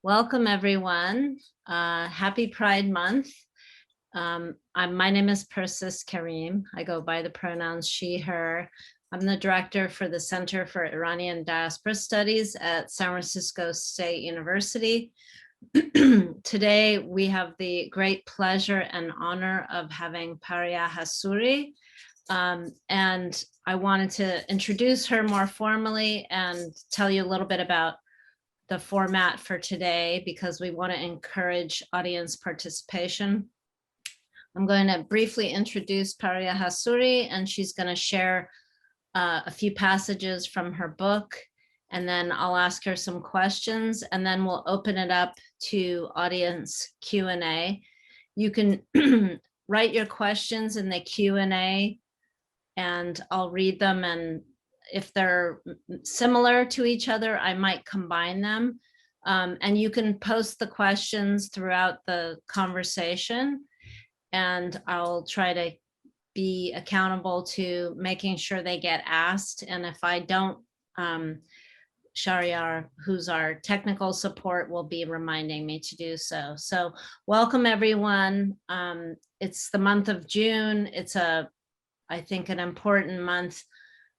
Welcome, everyone. Happy Pride Month. My name is Persis Karim. I go by the pronouns she, her. I'm the director for the Center for Iranian Diaspora Studies at San Francisco State University. Today, we have the great pleasure and honor of having Paria Hassouri. And I wanted to introduce her more formally and tell you a little bit about the format for today because we want to encourage audience participation. I'm going to briefly introduce Paria Hassouri, and she's going to share a few passages from her book, and then I'll ask her some questions, and then we'll open it up to audience Q&A. You can write your questions in the Q&A, and I'll read them, and if they're similar to each other, I might combine them. And you can post the questions throughout the conversation, and I'll try to be accountable to making sure they get asked. And if I don't, Shariar, who's our technical support, will be reminding me to do so. So welcome, everyone. It's the month of June. It's I think, an important month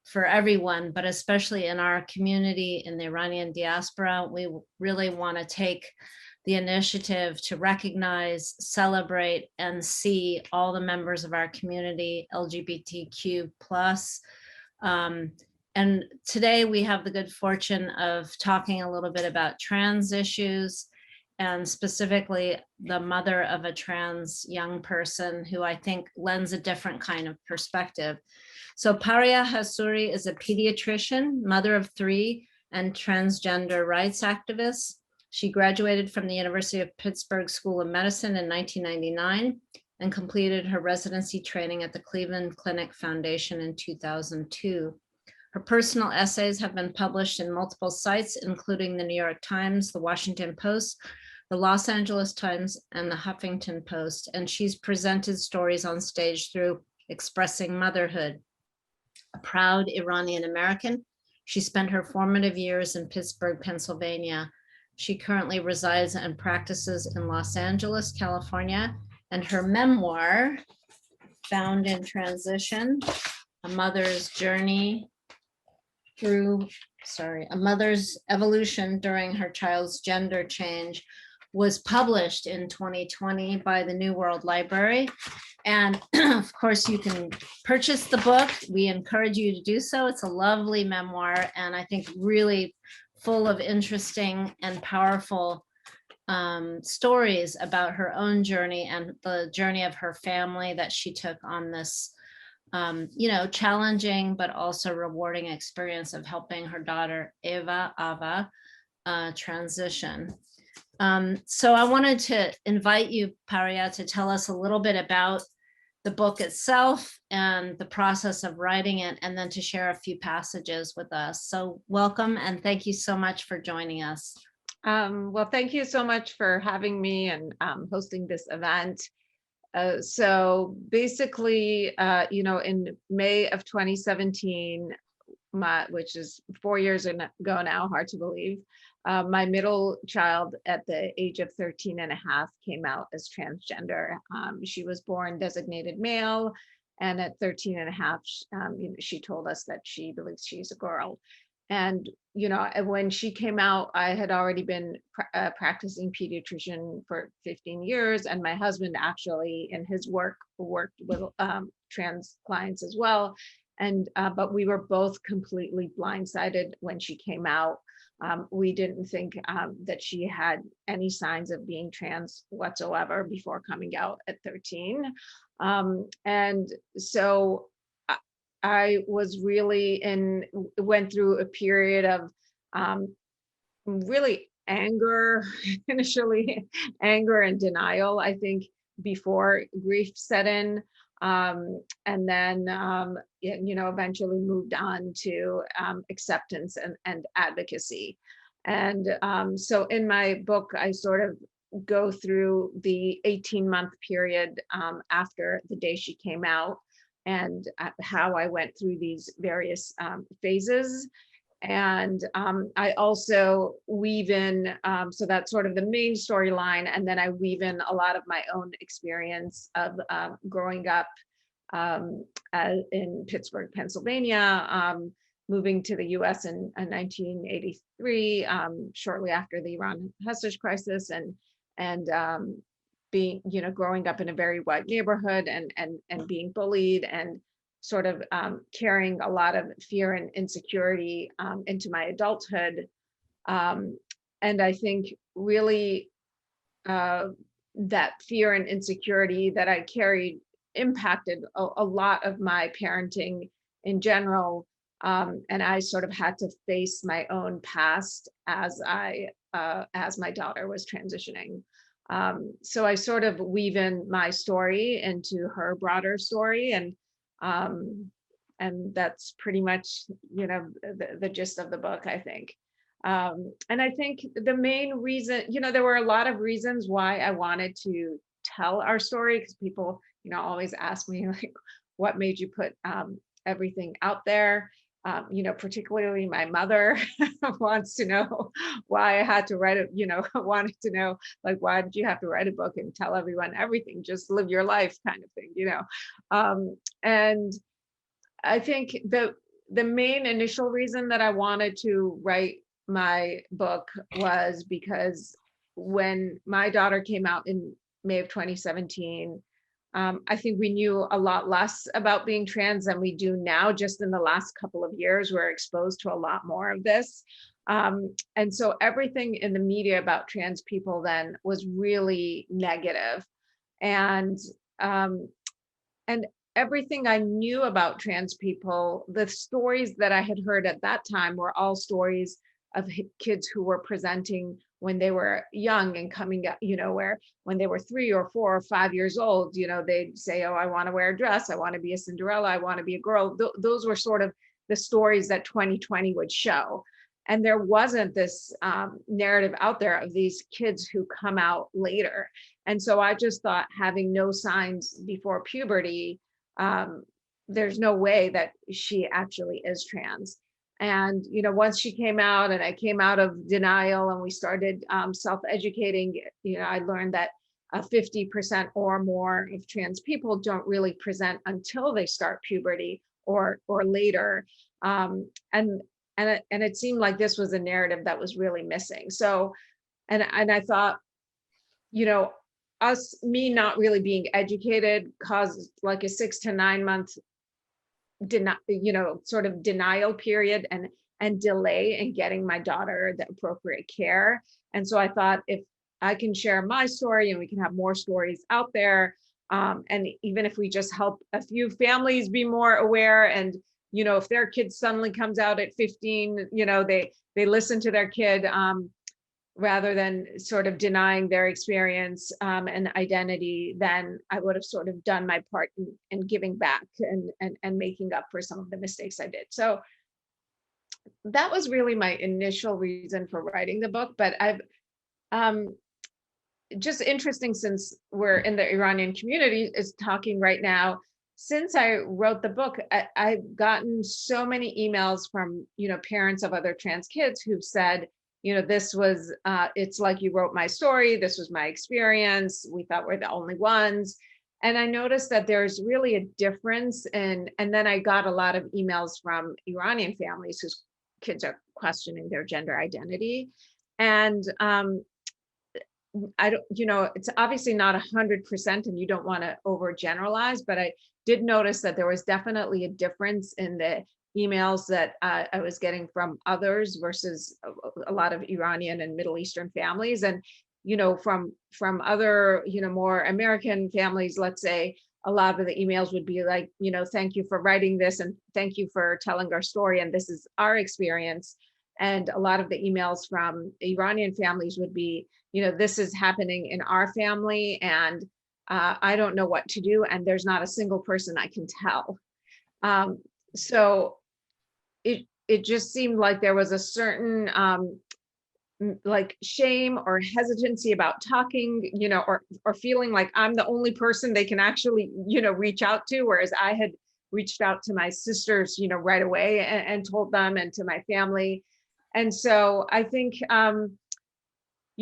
for everyone, but especially in our community in the Iranian diaspora. We really want to take the initiative to recognize, celebrate, and see all the members of our community, LGBTQ+. And today we have the good fortune of talking a little bit about trans issues, and specifically the mother of a trans young person who I think lends a different kind of perspective. So Paria Hassouri is a pediatrician, mother of 3, and transgender rights activist. She graduated from the University of Pittsburgh School of Medicine in 1999 and completed her residency training at the Cleveland Clinic Foundation in 2002. Her personal essays have been published in multiple sites, including the New York Times, the Washington Post, the Los Angeles Times, and the Huffington Post, and she's presented stories on stage through Expressing Motherhood. A proud Iranian American, she spent her formative years in Pittsburgh, Pennsylvania. She currently resides and practices in Los Angeles, California, and her memoir, Found in Transition, A Mother's Evolution During Her Child's Gender Change, was published in 2020 by the New World Library. And of course, you can purchase the book. We encourage you to do so. It's a lovely memoir, and I think really full of interesting and powerful stories about her own journey and the journey of her family that she took on this challenging but also rewarding experience of helping her daughter Ava transition. So I wanted to invite you, Paria, to tell us a little bit about the book itself and the process of writing it, and then to share a few passages with us. So welcome, and thank you so much for joining us. Well, thank you so much for having me and hosting this event. So basically, in May of 2017, which is 4 years ago now, hard to believe, my middle child at the age of 13 and a half came out as transgender. She was born designated male, and at 13 and a half, she told us that she believes she's a girl. And, when she came out, I had already been practicing pediatrician for 15 years, and my husband actually in his work worked with trans clients as well. But we were both completely blindsided when she came out. We didn't think that she had any signs of being trans whatsoever before coming out at 13. And so I was really went through a period of really anger, initially anger and denial, I think, before grief set in. And then, eventually moved on to acceptance and advocacy. And so in my book, I sort of go through the 18-month period after the day she came out, and how I went through these various phases. And I also weave in, so that's sort of the main storyline. And then I weave in a lot of my own experience of growing up in Pittsburgh, Pennsylvania, moving to the US in 1983, shortly after the Iran hostage crisis, and being, growing up in a very white neighborhood and being bullied and sort of carrying a lot of fear and insecurity into my adulthood. And I think really that fear and insecurity that I carried impacted a lot of my parenting in general. And I sort of had to face my own past as my daughter was transitioning. So I sort of weave in my story into her broader story, and that's pretty much, the gist of the book, I think. And I think the main reason, there were a lot of reasons why I wanted to tell our story, because people, always ask me, like, what made you put everything out there? Particularly my mother wants to know why I had to write it, wanted to know, like, why did you have to write a book and tell everyone everything? Just live your life, kind of thing, And I think the main initial reason that I wanted to write my book was because when my daughter came out in May of 2017, I think we knew a lot less about being trans than we do now. Just in the last couple of years, we're exposed to a lot more of this. And so everything in the media about trans people then was really negative. And everything I knew about trans people, the stories that I had heard at that time were all stories of kids who were presenting when they were young and coming up, where when they were 3 or 4 or 5 years old, they'd say, oh, I want to wear a dress, I want to be a Cinderella, I want to be a girl. Those were sort of the stories that 2020 would show. And there wasn't this narrative out there of these kids who come out later. And so I just thought, having no signs before puberty, there's no way that she actually is trans. And, once she came out and I came out of denial and we started self-educating, I learned that 50% or more of trans people don't really present until they start puberty or later. And it seemed like this was a narrative that was really missing. So, and I thought, me not really being educated caused like a 6 to 9 month sort of denial period and delay in getting my daughter the appropriate care. And so I thought, if I can share my story and we can have more stories out there, and even if we just help a few families be more aware, and if their kid suddenly comes out at 15, they listen to their kid, rather than sort of denying their experience and identity, then I would have sort of done my part in giving back and making up for some of the mistakes I did. So that was really my initial reason for writing the book. But I've just interesting, since we're in the Iranian community is talking right now. Since I wrote the book, I've gotten so many emails from, parents of other trans kids who've said, this was, it's like you wrote my story. This was my experience. We thought we're the only ones. And I noticed that there's really a difference and then I got a lot of emails from Iranian families whose kids are questioning their gender identity. And I don't, it's obviously not 100% and you don't want to overgeneralize, but I did notice that there was definitely a difference in the emails that I was getting from others versus a lot of Iranian and Middle Eastern families. And, from other, more American families, let's say, a lot of the emails would be like, thank you for writing this and thank you for telling our story. And this is our experience. And a lot of the emails from Iranian families would be, this is happening in our family and I don't know what to do. And there's not a single person I can tell. So it just seemed like there was a certain like shame or hesitancy about talking, or feeling like I'm the only person they can actually, reach out to. Whereas I had reached out to my sisters, right away and told them, and to my family. And so I think,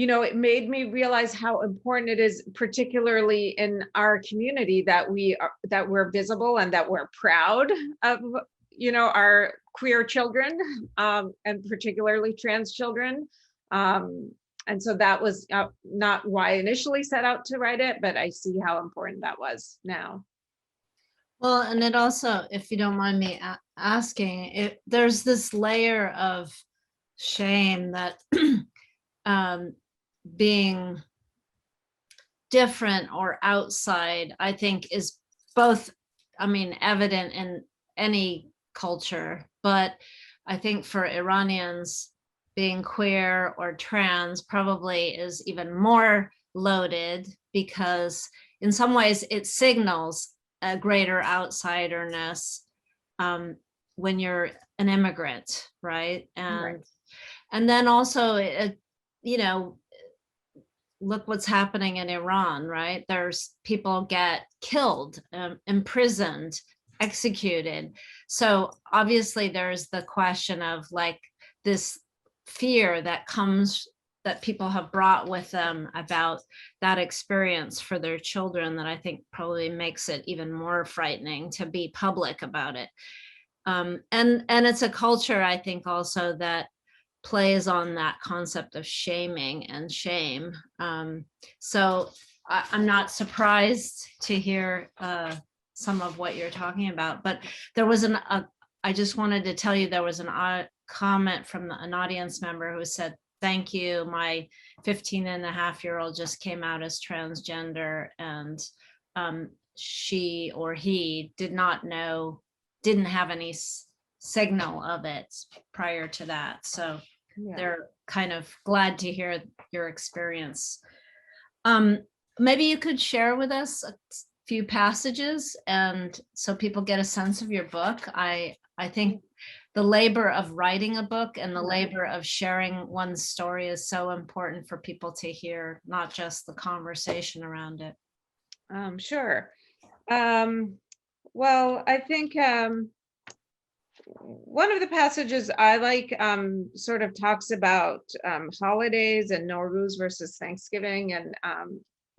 it made me realize how important it is, particularly in our community, that we're visible and that we're proud of, our queer children, and particularly trans children. And so that was not why I initially set out to write it, but I see how important that was now. Well, and it also, if you don't mind me asking, there's this layer of shame that being different or outside, I think, is both, evident in any culture, but I think for Iranians, being queer or trans probably is even more loaded, because in some ways it signals a greater outsiderness when you're an immigrant, right? And then also, look what's happening in Iran, right? There's people get killed, imprisoned, executed. So obviously there's the question of like this fear that people have brought with them about that experience for their children, that I think probably makes it even more frightening to be public about it. And it's a culture, I think, also that plays on that concept of shaming and shame. So I'm not surprised to hear some of what you're talking about, but there was I just wanted to tell you, there was an comment from an audience member who said, "Thank you, my 15-and-a-half-year-old just came out as transgender, and she or he didn't have any signal of it prior to that." So they're kind of glad to hear your experience. Maybe you could share with us a few passages, and so people get a sense of your book. I think the labor of writing a book and the labor of sharing one's story is so important for people to hear, not just the conversation around it. Sure. Well, I think one of the passages I like sort of talks about holidays and Nowruz versus Thanksgiving, and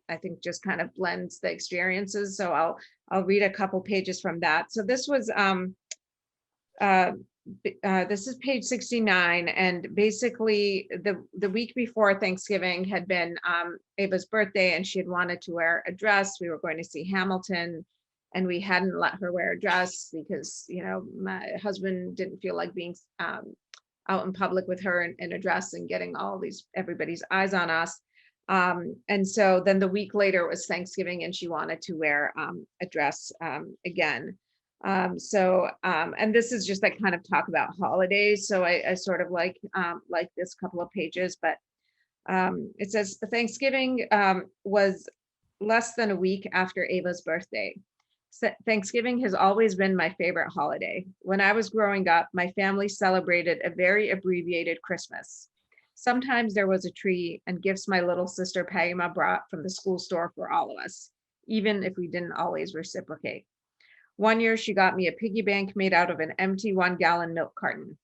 I think just kind of blends the experiences. So I'll read a couple pages from that. So this was this is page 69, and basically the week before Thanksgiving had been Ava's birthday, and she had wanted to wear a dress. We were going to see Hamilton, and we hadn't let her wear a dress because my husband didn't feel like being out in public with her in a dress and getting everybody's eyes on us. And so then the week later was Thanksgiving, and she wanted to wear a dress again. And this is just like kind of talk about holidays. So I sort of like this couple of pages, but it says Thanksgiving was less than a week after Ava's birthday. Thanksgiving has always been my favorite holiday. When I was growing up, my family celebrated a very abbreviated Christmas. Sometimes there was a tree and gifts my little sister Paria brought from the school store for all of us, even if we didn't always reciprocate. One year, she got me a piggy bank made out of an empty 1-gallon milk carton.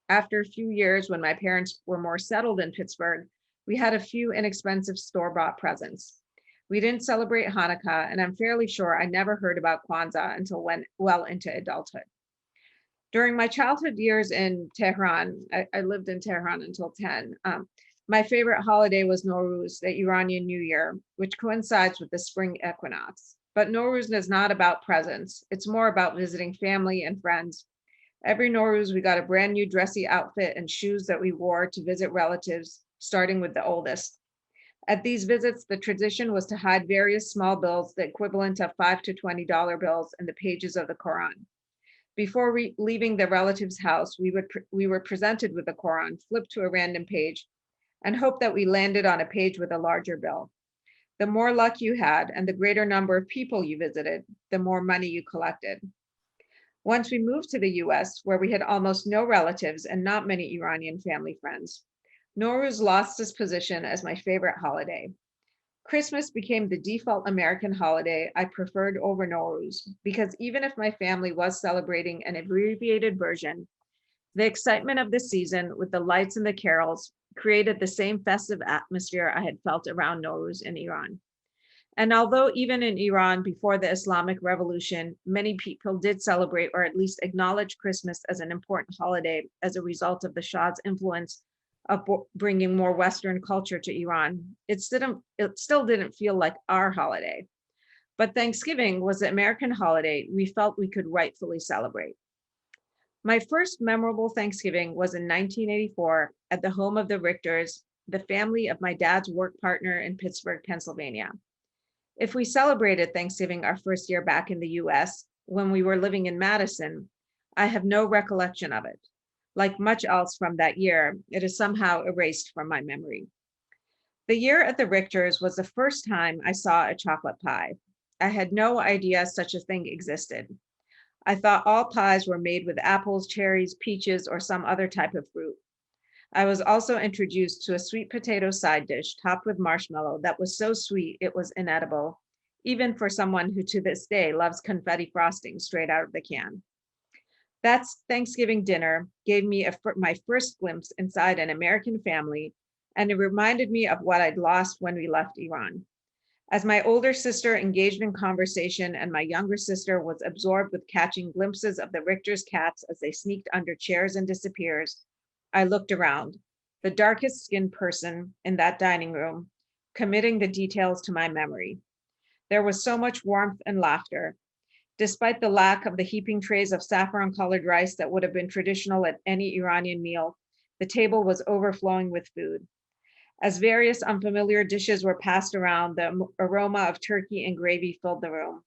After a few years, when my parents were more settled in Pittsburgh, we had a few inexpensive store-bought presents. We didn't celebrate Hanukkah, and I'm fairly sure I never heard about Kwanzaa until well into adulthood. During my childhood years in Tehran, I lived in Tehran until 10, my favorite holiday was Nowruz, the Iranian New Year, which coincides with the spring equinox. But Nowruz is not about presents. It's more about visiting family and friends. Every Nowruz, we got a brand new dressy outfit and shoes that we wore to visit relatives, starting with the oldest. At these visits, the tradition was to hide various small bills, the equivalent of $5 to $20 bills, in the pages of the Quran. Before leaving the relative's house, we were presented with the Quran, flipped to a random page, and hoped that we landed on a page with a larger bill. The more luck you had and the greater number of people you visited, the more money you collected. Once we moved to the US, where we had almost no relatives and not many Iranian family friends, Nowruz lost its position as my favorite holiday. Christmas became the default American holiday I preferred over Nowruz because even if my family was celebrating an abbreviated version, the excitement of the season with the lights and the carols created the same festive atmosphere I had felt around Nowruz in Iran. And although even in Iran before the Islamic Revolution, many people did celebrate or at least acknowledge Christmas as an important holiday as a result of the Shah's influence of bringing more Western culture to Iran, it still didn't feel like our holiday. But Thanksgiving was the American holiday we felt we could rightfully celebrate. My first memorable Thanksgiving was in 1984 at the home of the Richters, the family of my dad's work partner in Pittsburgh, Pennsylvania. If we celebrated Thanksgiving our first year back in the US, when we were living in Madison, I have no recollection of it. Like much else from that year, it is somehow erased from my memory. The year at the Richters was the first time I saw a chocolate pie. I had no idea such a thing existed. I thought all pies were made with apples, cherries, peaches, or some other type of fruit. I was also introduced to a sweet potato side dish topped with marshmallow that was so sweet it was inedible, even for someone who to this day loves confetti frosting straight out of the can. That Thanksgiving dinner gave me my first glimpse inside an American family, and it reminded me of what I'd lost when we left Iran. As my older sister engaged in conversation and my younger sister was absorbed with catching glimpses of the Richter's cats as they sneaked under chairs and disappears, I looked around, the darkest skinned person in that dining room, committing the details to my memory. There was so much warmth and laughter. Despite the lack of the heaping trays of saffron-colored rice that would have been traditional at any Iranian meal, the table was overflowing with food. As various unfamiliar dishes were passed around, the aroma of turkey and gravy filled the room.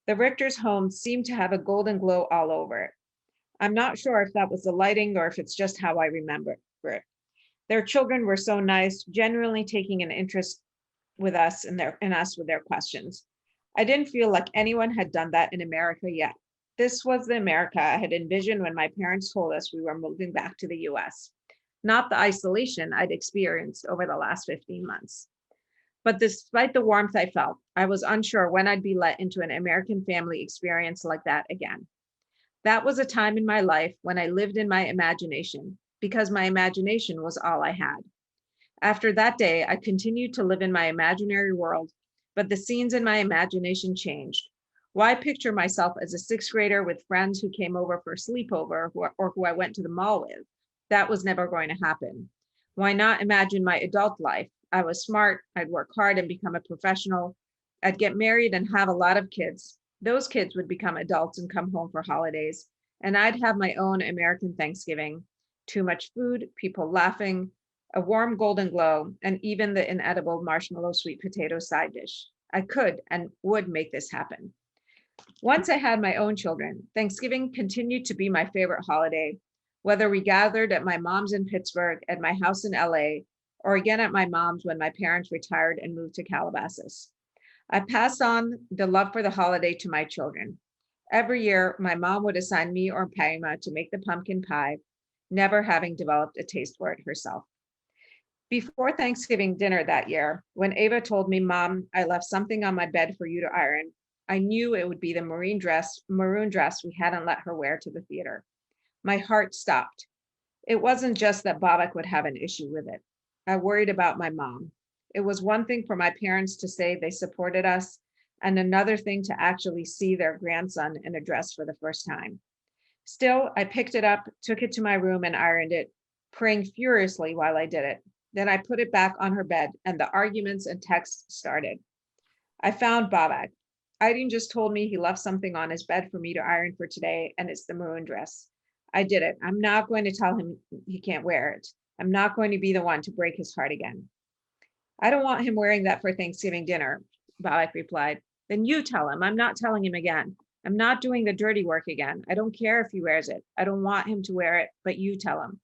The Richter's home seemed to have a golden glow all over it. I'm not sure if that was the lighting or if it's just how I remember it. Their children were so nice, genuinely taking an interest with us and us with their questions. I didn't feel like anyone had done that in America yet. This was the America I had envisioned when my parents told us we were moving back to the US, not the isolation I'd experienced over the last 15 months. But despite the warmth I felt, I was unsure when I'd be let into an American family experience like that again. That was a time in my life when I lived in my imagination, because my imagination was all I had. After that day, I continued to live in my imaginary world, but the scenes in my imagination changed. Why picture myself as a sixth grader with friends who came over for a sleepover or who I went to the mall with? That was never going to happen. Why not imagine my adult life? I was smart, I'd work hard and become a professional. I'd get married and have a lot of kids. Those kids would become adults and come home for holidays, and I'd have my own American Thanksgiving. Too much food, people laughing, a warm golden glow, and even the inedible marshmallow sweet potato side dish. I could and would make this happen. Once I had my own children, Thanksgiving continued to be my favorite holiday, whether we gathered at my mom's in Pittsburgh, at my house in LA, or again at my mom's when my parents retired and moved to Calabasas. I passed on the love for the holiday to my children. Every year, my mom would assign me or Paima to make the pumpkin pie, never having developed a taste for it herself. Before Thanksgiving dinner that year, when Ava told me, "Mom, I left something on my bed for you to iron," I knew it would be the maroon dress we hadn't let her wear to the theater. My heart stopped. It wasn't just that Babak would have an issue with it. I worried about my mom. It was one thing for my parents to say they supported us, and another thing to actually see their grandson in a dress for the first time. Still, I picked it up, took it to my room and ironed it, praying furiously while I did it. Then I put it back on her bed and the arguments and texts started. I found Babak. Aydin just told me he left something on his bed for me to iron for today, and it's the maroon dress. I did it. I'm not going to tell him he can't wear it. I'm not going to be the one to break his heart again. I don't want him wearing that for Thanksgiving dinner, Babak replied. Then you tell him. I'm not telling him again. I'm not doing the dirty work again. I don't care if he wears it. I don't want him to wear it, but you tell him.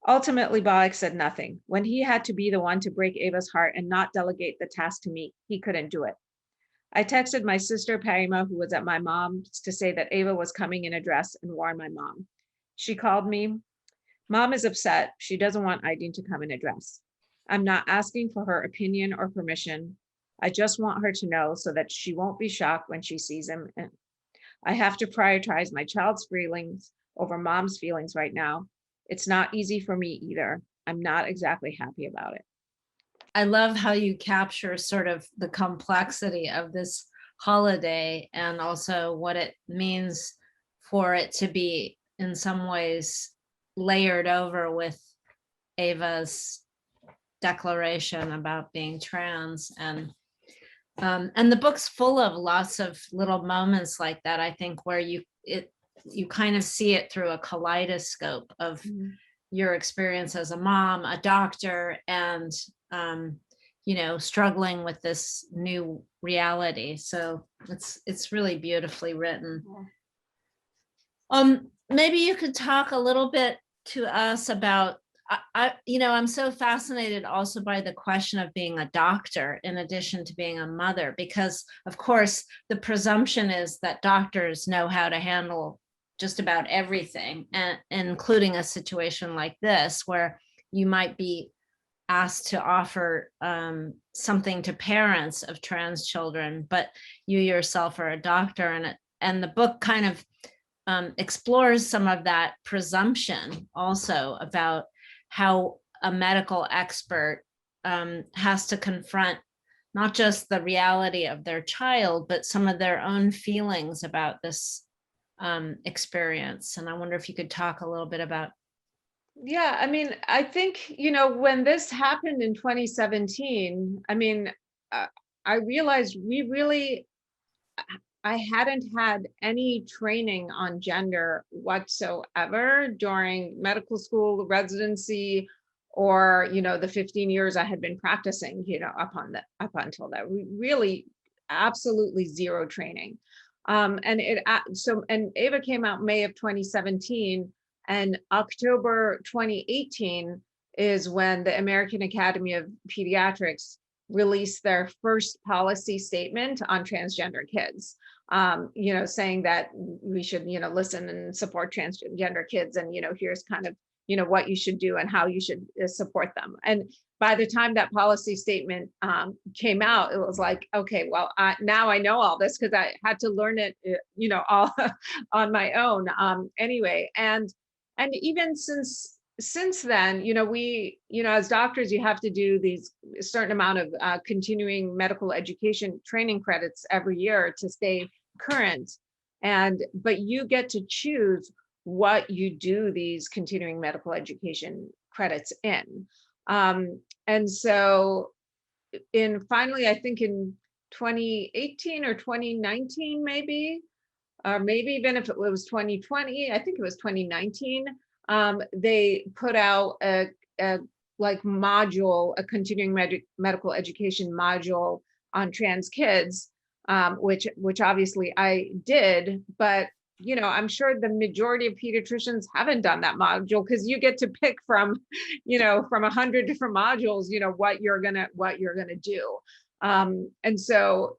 Ultimately, Babak said nothing. When he had to be the one to break Ava's heart and not delegate the task to me, he couldn't do it. I texted my sister Parima, who was at my mom's, to say that Ava was coming in a dress and warn my mom. She called me. Mom is upset. She doesn't want Aydin to come in a dress. I'm not asking for her opinion or permission. I just want her to know so that she won't be shocked when she sees him. And I have to prioritize my child's feelings over mom's feelings right now. It's not easy for me either. I'm not exactly happy about it. I love how you capture sort of the complexity of this holiday and also what it means for it to be in some ways layered over with Ava's declaration about being trans. And the book's full of lots of little moments like that, I think, where you kind of see it through a kaleidoscope of your experience as a mom, a doctor, and struggling with this new reality. So it's really beautifully written. Maybe you could talk a little bit to us about, I'm so fascinated also by the question of being a doctor in addition to being a mother, because of course the presumption is that doctors know how to handle just about everything, and including a situation like this where you might be asked to offer something to parents of trans children, but you yourself are a doctor, and the book kind of explores some of that presumption also about how a medical expert has to confront not just the reality of their child, but some of their own feelings about this experience. And I wonder if you could talk a little bit about. Yeah, I mean, I think, when this happened in 2017, I mean, I realized I hadn't had any training on gender whatsoever during medical school, residency, or, the 15 years I had been practicing, up until that. We really absolutely zero training. And Ava came out May of 2017, and October 2018 is when the American Academy of Pediatrics released their first policy statement on transgender kids, saying that we should, listen and support transgender kids. And, here's kind of, what you should do and how you should support them. And by the time that policy statement came out, it was like, okay, well, now I know all this because I had to learn it, all on my own anyway. And even since then, we, as doctors, you have to do these certain amount of continuing medical education training credits every year to stay current. But you get to choose what you do these continuing medical education credits in. And so finally, I think in 2018 or 2019, maybe, or maybe even if it was 2020, I think it was 2019, they put out a module, a continuing medical education module on trans kids, which obviously I did, but I'm sure the majority of pediatricians haven't done that module, because you get to pick from 100 different modules, what you're gonna do. And so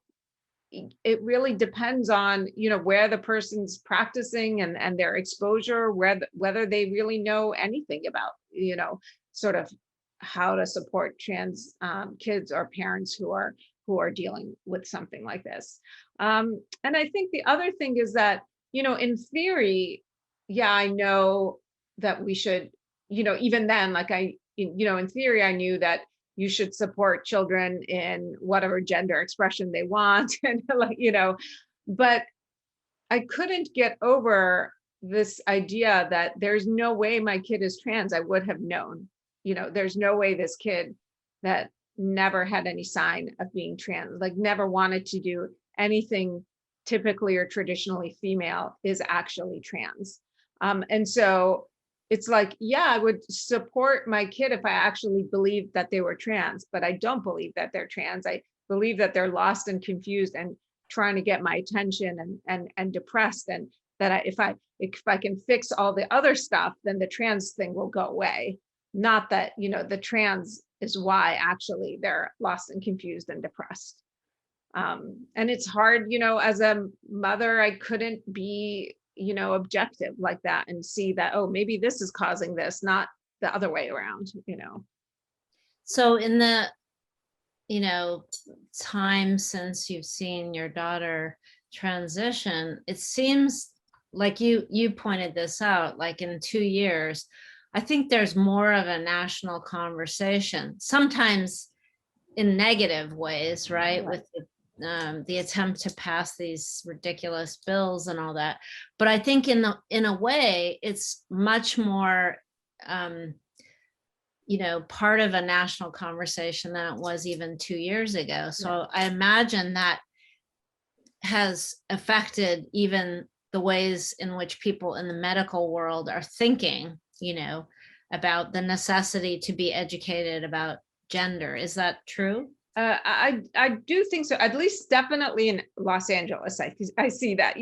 it really depends on, where the person's practicing and their exposure, whether they really know anything about, sort of how to support trans kids or parents who are dealing with something like this. And I think the other thing is that, in theory, yeah, I know that we should, even then, like in theory, I knew that you should support children in whatever gender expression they want. And but I couldn't get over this idea that there's no way my kid is trans. I would have known, there's no way this kid that never had any sign of being trans, like never wanted to do anything typically or traditionally female, is actually trans. And so it's like, yeah, I would support my kid if I actually believed that they were trans, but I don't believe that they're trans. I believe that they're lost and confused and trying to get my attention and depressed. And that if I can fix all the other stuff, then the trans thing will go away. Not that, the trans is why actually they're lost and confused and depressed. And it's hard, as a mother, I couldn't be, objective like that and see that, oh, maybe this is causing this, not the other way around. So in the time since you've seen your daughter transition, it seems like you pointed this out, like in 2 years, I think there's more of a national conversation, sometimes in negative ways, right? Right. With the attempt to pass these ridiculous bills and all that. But I think in a way, it's much more um, part of a national conversation than it was even 2 years ago. So I imagine that has affected even the ways in which people in the medical world are thinking, about the necessity to be educated about gender. Is that true? I do think so. At least definitely in Los Angeles, I see that.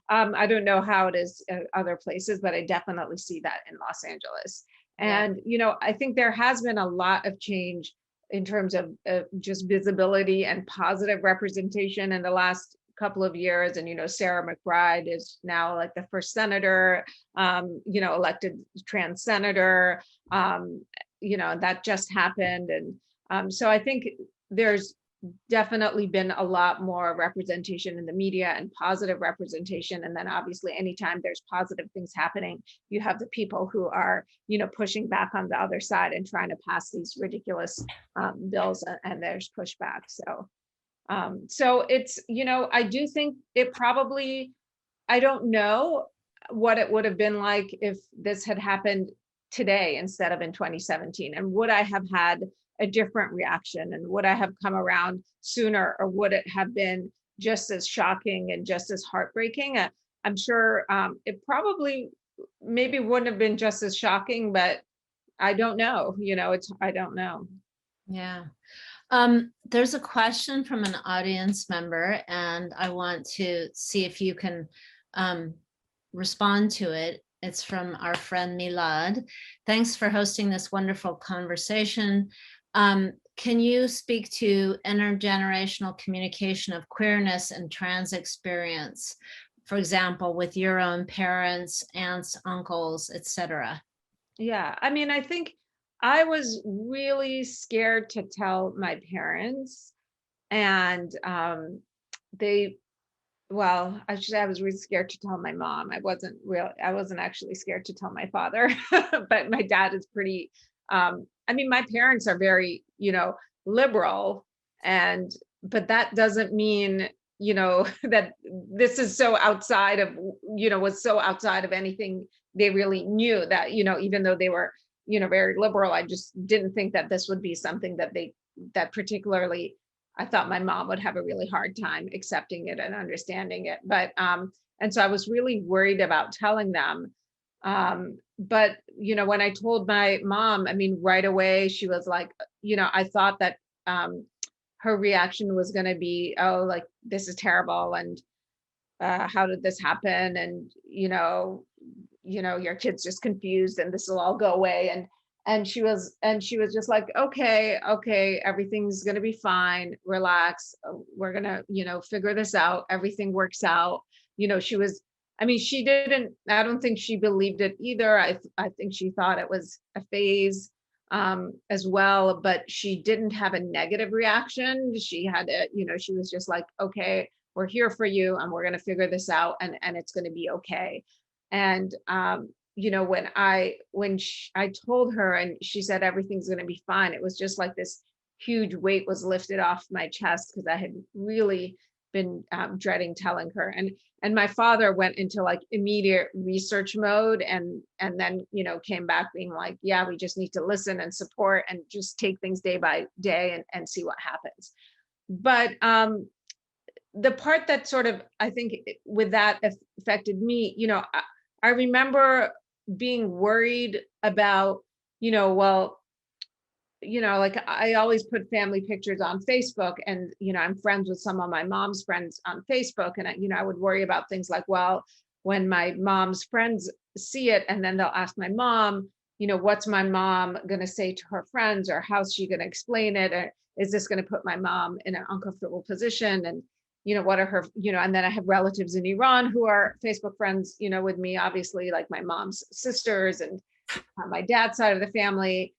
I don't know how it is other places, but I definitely see that in Los Angeles. Yeah. And I think there has been a lot of change in terms of just visibility and positive representation in the last couple of years. And Sarah McBride is now like the first senator, elected trans senator. That just happened, and so I think there's definitely been a lot more representation in the media and positive representation. And then obviously anytime there's positive things happening, you have the people who are, pushing back on the other side and trying to pass these ridiculous bills, and there's pushback. So it's, I do think it probably, I don't know what it would have been like if this had happened today instead of in 2017. And would I have had a different reaction, and would I have come around sooner, or would it have been just as shocking and just as heartbreaking? I'm sure it probably maybe wouldn't have been just as shocking, but I don't know. I don't know. Yeah. There's a question from an audience member, and I want to see if you can respond to it. It's from our friend Milad. Thanks for hosting this wonderful conversation. Can you speak to intergenerational communication of queerness and trans experience, for example, with your own parents, aunts, uncles, etc.? Yeah, I mean, I think I was really scared to tell my parents, and they, well, I should say I was really scared to tell my mom. I wasn't actually scared to tell my father, but my dad is pretty, I mean, my parents are very, liberal, and, but that doesn't mean, that this is so outside of, was so outside of anything they really knew, that, even though they were, very liberal, I just didn't think that this would be something that particularly I thought my mom would have a really hard time accepting it and understanding it. But and so I was really worried about telling them. But when I told my mom, I mean, right away she was like, I thought that her reaction was going to be, oh, like, this is terrible, and how did this happen? And your kid's just confused, and this will all go away. And she was just like, okay, everything's going to be fine, relax, we're going to figure this out, everything works out. She was, I mean, she didn't, I don't think she believed it either. I think she thought it was a phase as well, but she didn't have a negative reaction. She had a, she was just like, okay, we're here for you, and we're going to figure this out, and it's going to be okay. And when I told her, and she said everything's going to be fine, it was just like this huge weight was lifted off my chest, because I had really been dreading telling her. And my father went into like immediate research mode, and then came back being like, yeah, we just need to listen and support and just take things day by day, and see what happens. But the part that sort of, I think, with that affected me, I remember being worried about, well, like, I always put family pictures on Facebook, and, I'm friends with some of my mom's friends on Facebook. And I would worry about things like, well, when my mom's friends see it, and then they'll ask my mom, what's my mom going to say to her friends, or how's she going to explain it? Or is this going to put my mom in an uncomfortable position? And, what are her, and then I have relatives in Iran who are Facebook friends, with me, obviously, like my mom's sisters and my dad's side of the family.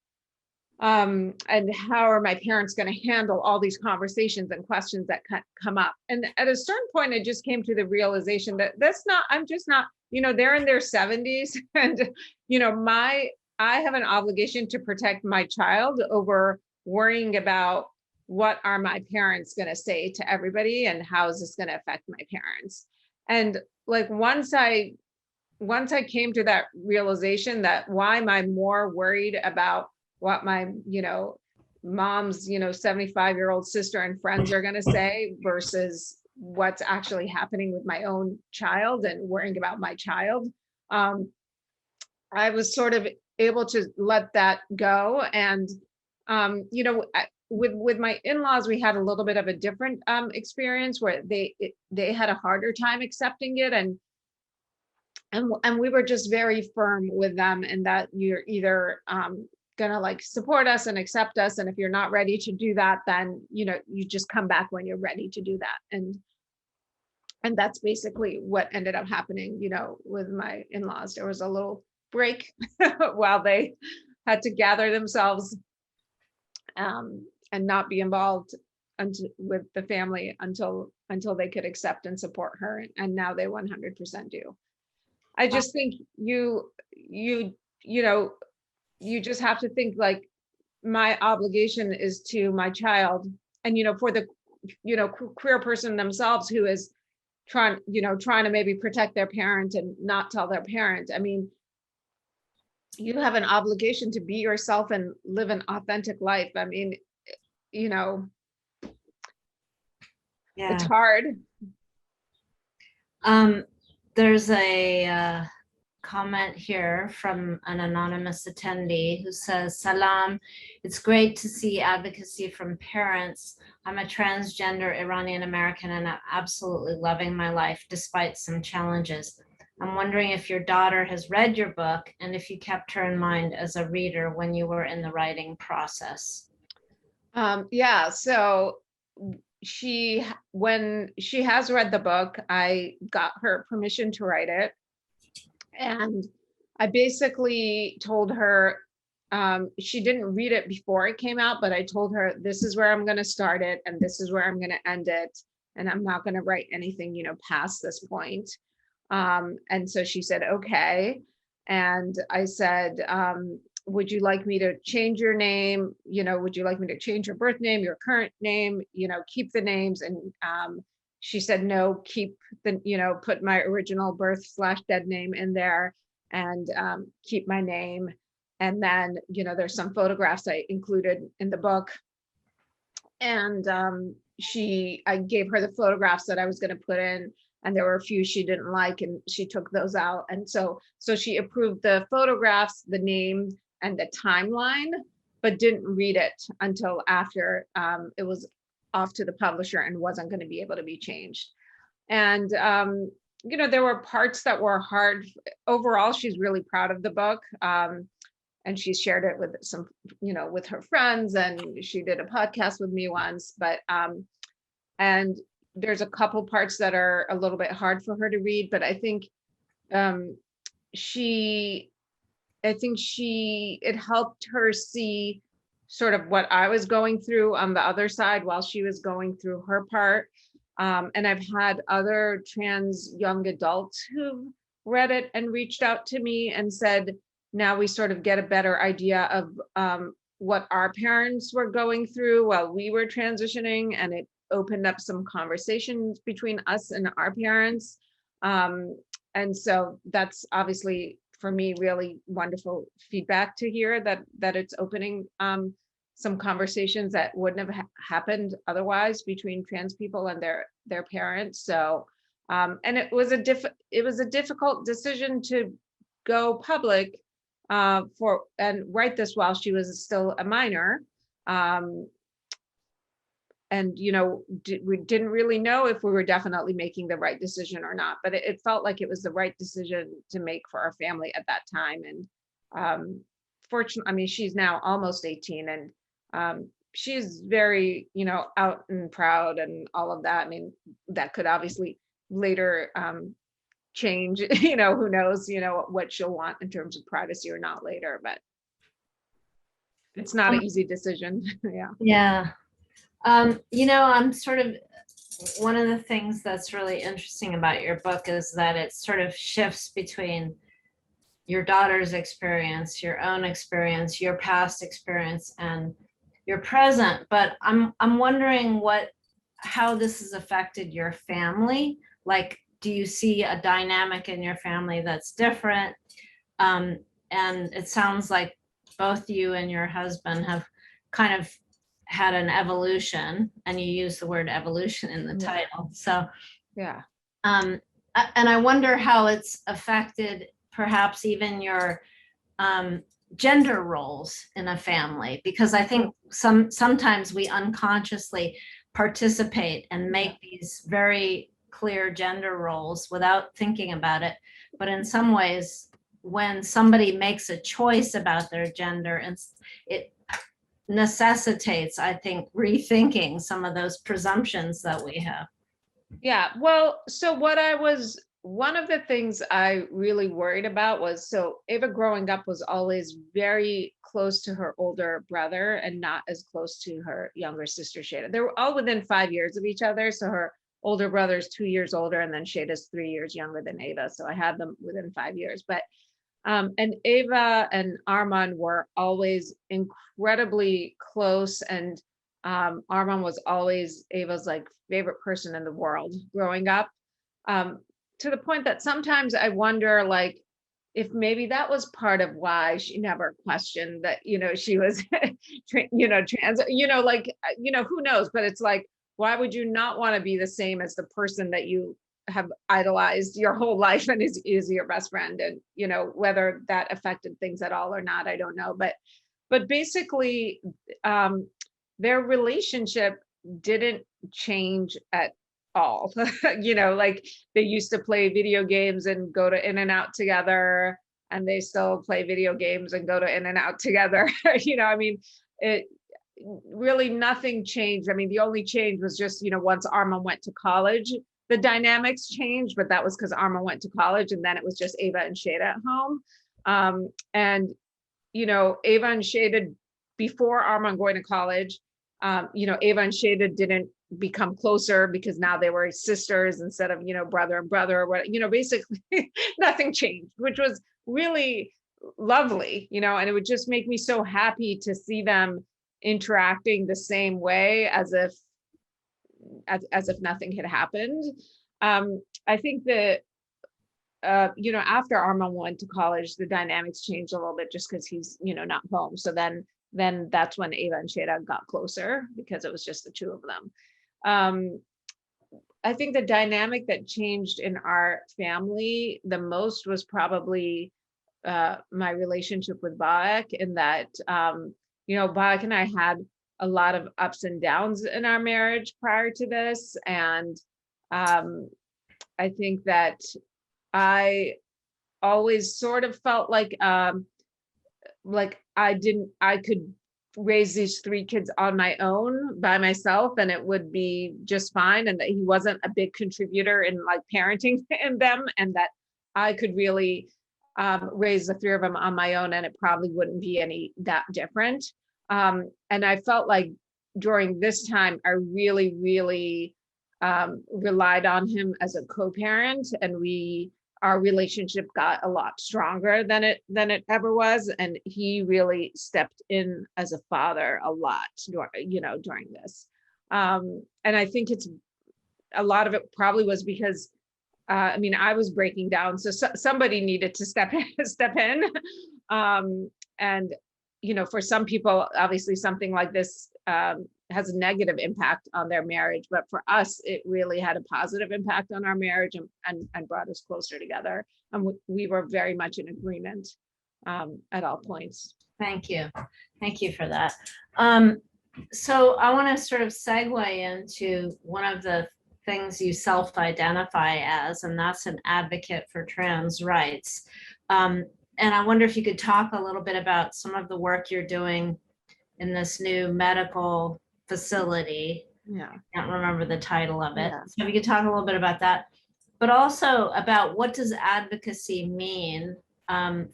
and how are my parents going to handle all these conversations and questions that come up? And at a certain point, I just came to the realization that I'm just not, they're in their 70s and, I have an obligation to protect my child over worrying about what are my parents going to say to everybody and how is this going to affect my parents. And like, once I came to that realization, that why am I more worried about what my, mom's, 75-year-old sister and friends are going to say versus what's actually happening with my own child and worrying about my child. I was sort of able to let that go. And, with my in-laws, we had a little bit of a different experience where they had a harder time accepting it. And we were just very firm with them, and that you're either gonna like support us and accept us, and if you're not ready to do that, then you just come back when you're ready to do that. And that's basically what ended up happening, with my in-laws. There was a little break while they had to gather themselves and not be involved with the family until they could accept and support her, and now they 100% do. I just think you just have to think like, my obligation is to my child, and for the queer person themselves who is trying to maybe protect their parent and not tell their parent. I mean, you have an obligation to be yourself and live an authentic life. I mean, it's Yeah. hard. There's a comment here from an anonymous attendee who says, Salam, it's great to see advocacy from parents. I'm a transgender Iranian American and I'm absolutely loving my life despite some challenges. I'm wondering if your daughter has read your book and if you kept her in mind as a reader when you were in the writing process. Yeah, so when she has read the book, I got her permission to write it. And I basically told her, she didn't read it before it came out, but I told her, this is where I'm going to start it and this is where I'm going to end it. And I'm not going to write anything, past this point. And so she said, okay. And I said, would you like me to change your name? Would you like me to change your birth name, your current name, keep the names? And she said, no, keep the, put my original birth/dead name in there and keep my name. And then, there's some photographs I included in the book. And I gave her the photographs that I was going to put in, and there were a few she didn't like, and she took those out. And so she approved the photographs, the name, and the timeline, but didn't read it until after it was off to the publisher and wasn't going to be able to be changed. And there were parts that were hard. Overall, she's really proud of the book. And she shared it with some, with her friends, and she did a podcast with me once, but and there's a couple parts that are a little bit hard for her to read, but I think it helped her see sort of what I was going through on the other side while she was going through her part. And I've had other trans young adults who've read it and reached out to me and said, now we sort of get a better idea of what our parents were going through while we were transitioning, and it opened up some conversations between us and our parents. And so that's obviously, for me, really wonderful feedback to hear that it's opening some conversations that wouldn't have happened otherwise between trans people and their parents. So, and it was a difficult decision to go public and write this while she was still a minor. And we didn't really know if we were definitely making the right decision or not, but it felt like it was the right decision to make for our family at that time. And fortunately, I mean, she's now almost 18, and she's very, out and proud and all of that. I mean, that could obviously later change, who knows, what she'll want in terms of privacy or not later, but it's not an easy decision. Yeah. Yeah. I'm sort of, one of the things that's really interesting about your book is that it sort of shifts between your daughter's experience, your own experience, your past experience, and your present. But I'm wondering how this has affected your family. Like, do you see a dynamic in your family that's different? And it sounds like both you and your husband have kind of had an evolution, and you use the word evolution in the title. So, Yeah. and I wonder how it's affected perhaps even your gender roles in a family, because I think sometimes we unconsciously participate and make these very clear gender roles without thinking about it. But in some ways, when somebody makes a choice about their gender, and it necessitates, I think, rethinking some of those presumptions that we have. Yeah. Well, so one of the things I really worried about was, so Ava growing up was always very close to her older brother and not as close to her younger sister, Shada. They were all within 5 years of each other. So her older brother is 2 years older, and then Shada's 3 years younger than Ava. So I had them within 5 years. But and Ava and Armand were always incredibly close, and Armand was always Ava's like favorite person in the world growing up, to the point that sometimes I wonder, like, if maybe that was part of why she never questioned that, she was, trans, who knows? But it's like, why would you not want to be the same as the person that you have idolized your whole life and is your best friend? And whether that affected things at all or not, I don't know. But basically, their relationship didn't change at all. Like, they used to play video games and go to In-N-Out together, and they still play video games and go to In-N-Out together. It really, nothing changed. The only change was just, once Armand went to college, the dynamics changed, but that was because Armand went to college, and then it was just Ava and Shada at home. And Ava and Shada, before Armand going to college, Ava and Shada didn't become closer because now they were sisters instead of, brother and brother, or what, basically nothing changed, which was really lovely, and it would just make me so happy to see them interacting the same way as if nothing had happened. I think that, after Armand went to college, the dynamics changed a little bit just because he's, not home. So then that's when Ava and Shada got closer, because it was just the two of them. I think the dynamic that changed in our family the most was probably my relationship with Baek, in that, Baek and I had a lot of ups and downs in our marriage prior to this. And I think that I always sort of felt like I could raise these 3 kids on my own by myself, and it would be just fine. And that he wasn't a big contributor in like parenting in them, and that I could really raise the 3 of them on my own, and it probably wouldn't be any that different. And I felt like during this time, I really, really relied on him as a co-parent, and our relationship got a lot stronger than it ever was. And he really stepped in as a father a lot, during this. And I think a lot of it probably was because, I was breaking down. So somebody needed to step in. And, for some people, obviously something like this has a negative impact on their marriage. But for us, it really had a positive impact on our marriage, and brought us closer together. And we were very much in agreement at all points. Thank you. Thank you for that. So I want to sort of segue into one of the things you self-identify as, and that's an advocate for trans rights. And I wonder if you could talk a little bit about some of the work you're doing in this new medical facility. Yeah. I can't remember the title of it. Yeah. So if you could talk a little bit about that, but also about what does advocacy mean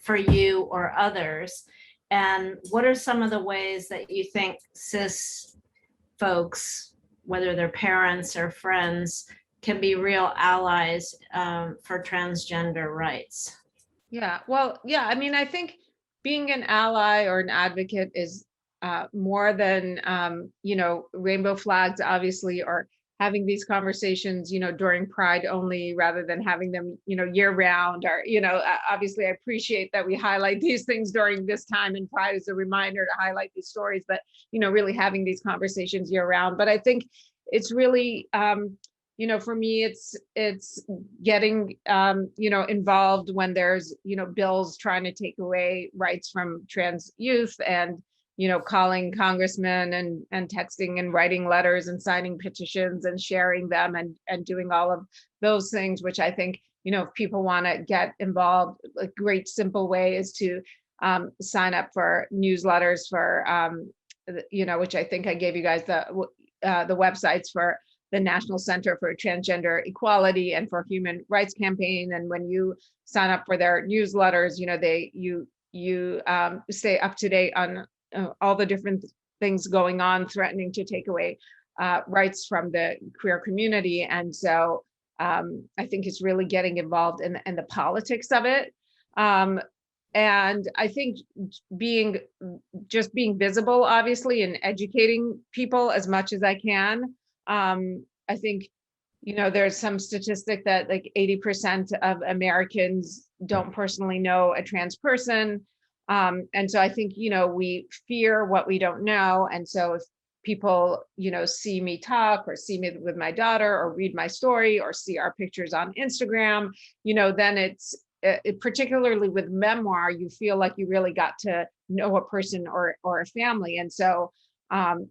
for you or others, And what are some of the ways that you think cis folks, whether they're parents or friends, can be real allies for transgender rights? Yeah, well, yeah, I mean, I think being an ally or an advocate is more than, rainbow flags, obviously, or having these conversations, during Pride only rather than having them, year round, or, obviously I appreciate that we highlight these things during this time in Pride as a reminder to highlight these stories, but, really having these conversations year round. But I think it's really, for me, it's getting, involved when there's, bills trying to take away rights from trans youth, and, calling congressmen and texting and writing letters and signing petitions and sharing them, and doing all of those things, which I think, if people want to get involved, a great simple way is to sign up for newsletters for, which I think I gave you guys the websites for the National Center for Transgender Equality and for Human Rights Campaign. And when you sign up for their newsletters, you stay up to date on all the different things going on, threatening to take away rights from the queer community. And so I think it's really getting involved in the politics of it. And I think being visible, obviously, and educating people as much as I can. I think, there's some statistic that like 80% of Americans don't personally know a trans person. And so I think, we fear what we don't know. And so if people, see me talk, or see me with my daughter, or read my story, or see our pictures on Instagram, then it's, particularly with Memoir, you feel like you really got to know a person or a family. And so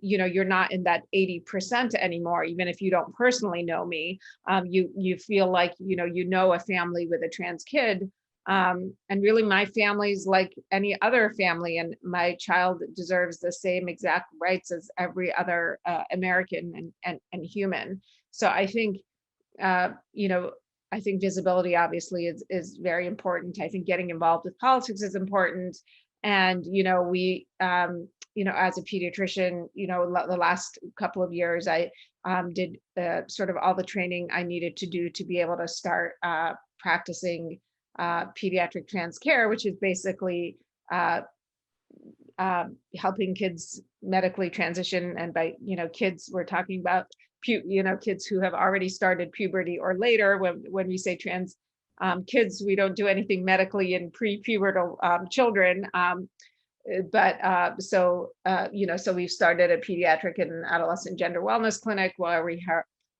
you're not in that 80% anymore, even if you don't personally know me. You feel like, a family with a trans kid. And really my family's like any other family, and my child deserves the same exact rights as every other American and human. So I think, I think visibility obviously is very important. I think getting involved with politics is important. And, we, as a pediatrician, the last couple of years, I did sort of all the training I needed to do to be able to start practicing pediatric trans care, which is basically helping kids medically transition. And by, kids, we're talking about, kids who have already started puberty or later. When we say trans kids, we don't do anything medically in pre-pubertal children. So we've started a pediatric and adolescent gender wellness clinic where we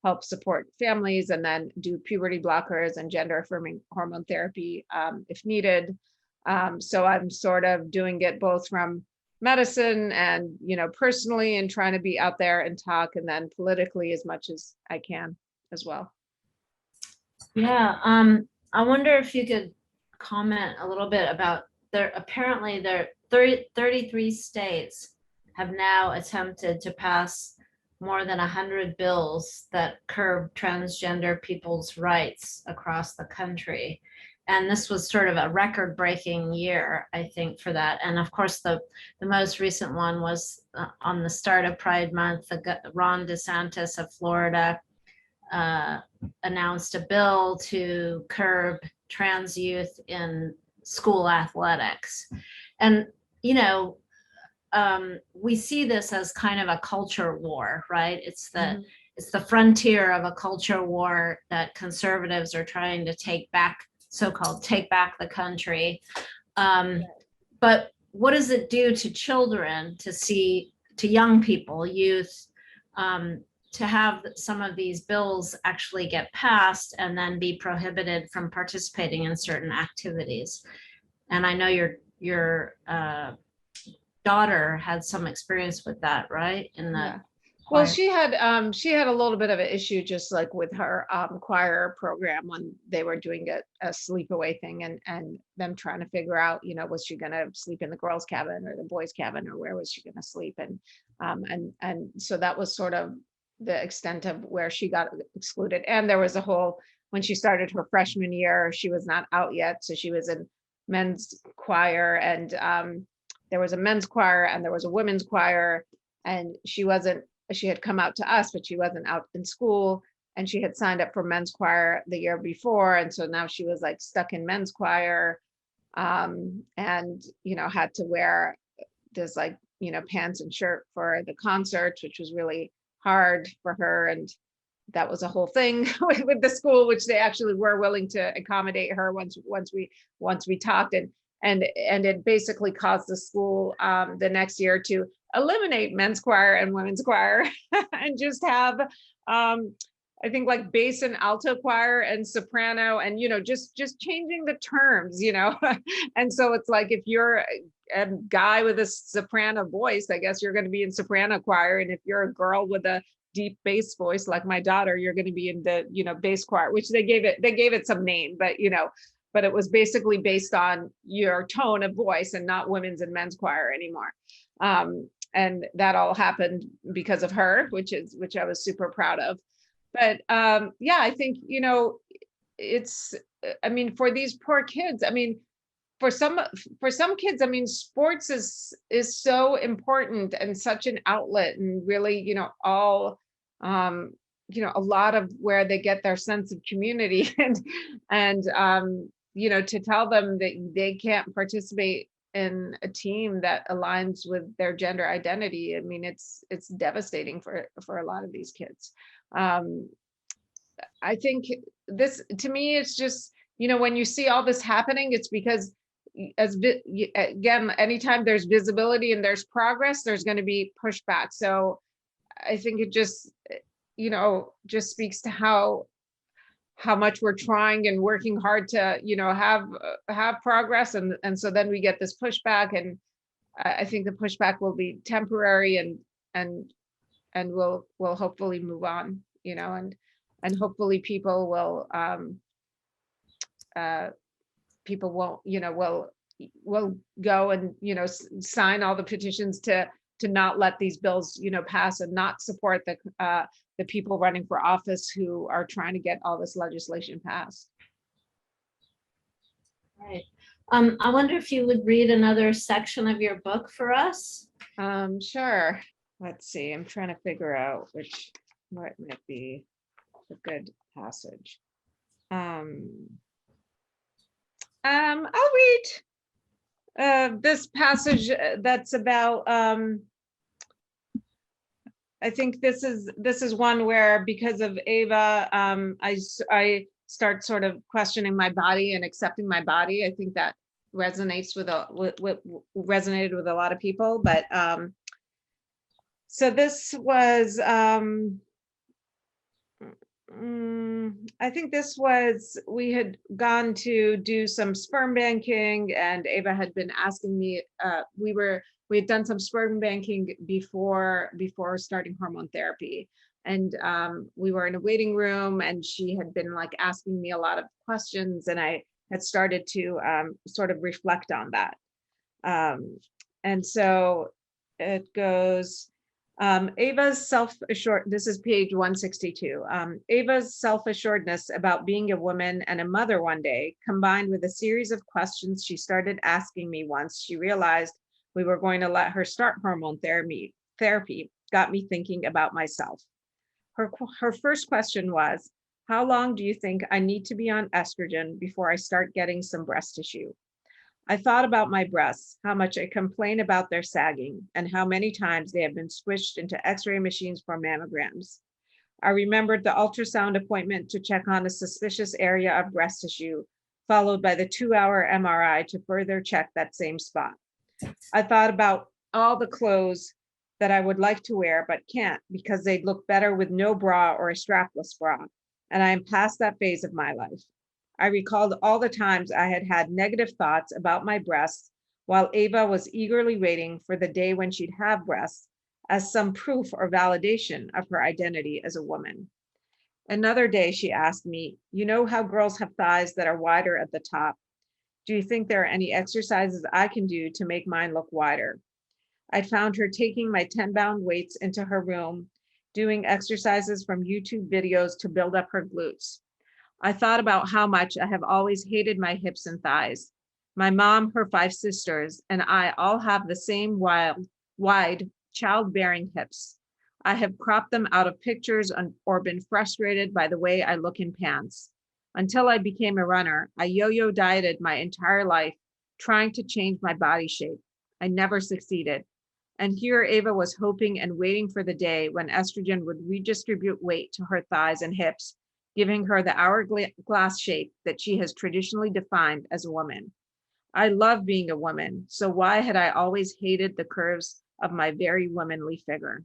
help support families, and then do puberty blockers and gender affirming hormone therapy if needed. So I'm sort of doing it both from medicine and, personally, and trying to be out there and talk, and then politically as much as I can as well. Yeah, I wonder if you could comment a little bit about apparently there 33 states have now attempted to pass more than 100 bills that curb transgender people's rights across the country. And this was sort of a record-breaking year, I think, for that. And of course, the most recent one was on the start of Pride Month. Ron DeSantis of Florida announced a bill to curb trans youth in school athletics. And, we see this as kind of a culture war, right? It's the frontier of a culture war that conservatives are trying to take back, so-called take back the country. But what does it do to children to young people, youth, to have some of these bills actually get passed and then be prohibited from participating in certain activities? And I know your daughter had some experience with that, right? Well, she had a little bit of an issue, just like with her choir program, when they were doing a sleepaway thing, and them trying to figure out, was she going to sleep in the girls' cabin or the boys' cabin, or where was she going to sleep? And so that was sort of the extent of where she got excluded. And there was when she started her freshman year, she was not out yet, so she was in men's choir, and there was a men's choir and there was a women's choir, and she had come out to us, but she wasn't out in school, and she had signed up for men's choir the year before. And so now she was like stuck in men's choir, and, had to wear this like, pants and shirt for the concerts, which was really hard for her. And that was a whole thing with the school, which they actually were willing to accommodate her once we talked, and it basically caused the school the next year to eliminate men's choir and women's choir and just have I think like bass and alto choir and soprano, and just changing the terms, and so it's like if you're a guy with a soprano voice, I guess you're going to be in soprano choir, and if you're a girl with a deep bass voice like my daughter, you're going to be in the bass choir, which they gave it some name, but it was basically based on your tone of voice and not women's and men's choir anymore. And that all happened because of her, which I was super proud of. But yeah, I think it's, I mean, for these poor kids, I mean, for some kids, I mean, sports is so important and such an outlet, and really, all a lot of where they get their sense of community, and to tell them that they can't participate in a team that aligns with their gender identity, I mean, it's devastating for a lot of these kids. I think this, to me, it's just, when you see all this happening, it's because again, anytime there's visibility and there's progress, there's going to be pushback. So I think it just, just speaks to how much we're trying and working hard to, have progress. And so then we get this pushback, and I think the pushback will be temporary, and we'll hopefully move on, and hopefully people will, people won't, will go and, sign all the petitions to not let these bills, pass, and not support the people running for office who are trying to get all this legislation passed. Right. I wonder if you would read another section of your book for us. Sure. Let's see. I'm trying to figure out what might be a good passage. I'll read this passage that's about. I think this is one where, because of Ava, I start sort of questioning my body and accepting my body. I think that resonates resonated with a lot of people. But so this was. I think this was, we had gone to do some sperm banking, and Ava had been asking me, we had done some sperm banking before starting hormone therapy. And we were in a waiting room, and she had been like asking me a lot of questions, and I had started to sort of reflect on that. And so it goes, Ava's self-assured, this is page 162. Ava's self-assuredness about being a woman and a mother one day, combined with a series of questions she started asking me once she realized we were going to let her start hormone therapy, got me thinking about myself. Her first question was, how long do you think I need to be on estrogen before I start getting some breast tissue? I thought about my breasts, how much I complain about their sagging, and how many times they have been squished into X-ray machines for mammograms. I remembered the ultrasound appointment to check on a suspicious area of breast tissue, followed by the 2-hour MRI to further check that same spot. I thought about all the clothes that I would like to wear but can't because they'd look better with no bra or a strapless bra, and I am past that phase of my life. I recalled all the times I had had negative thoughts about my breasts while Ava was eagerly waiting for the day when she'd have breasts as some proof or validation of her identity as a woman. Another day she asked me, you know how girls have thighs that are wider at the top? Do you think there are any exercises I can do to make mine look wider? I found her taking my 10-pound weights into her room, doing exercises from YouTube videos to build up her glutes. I thought about how much I have always hated my hips and thighs. My mom, her 5 sisters, and I all have the same wide childbearing hips. I have cropped them out of pictures or been frustrated by the way I look in pants. Until I became a runner, I yo-yo dieted my entire life, trying to change my body shape. I never succeeded. And here Ava was hoping and waiting for the day when estrogen would redistribute weight to her thighs and hips, giving her the hourglass shape that she has traditionally defined as a woman. I love being a woman, so why had I always hated the curves of my very womanly figure?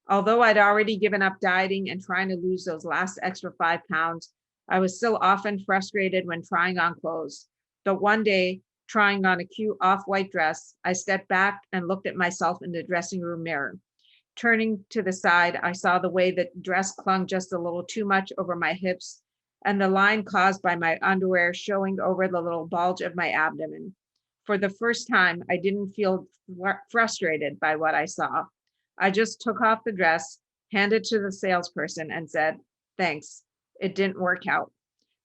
Although I'd already given up dieting and trying to lose those last extra 5 pounds, I was still often frustrated when trying on clothes. But one day, trying on a cute off-white dress, I stepped back and looked at myself in the dressing room mirror. Turning to the side, I saw the way the dress clung just a little too much over my hips and the line caused by my underwear showing over the little bulge of my abdomen. For the first time, I didn't feel frustrated by what I saw. I just took off the dress, handed it to the salesperson, and said, "Thanks. It didn't work out."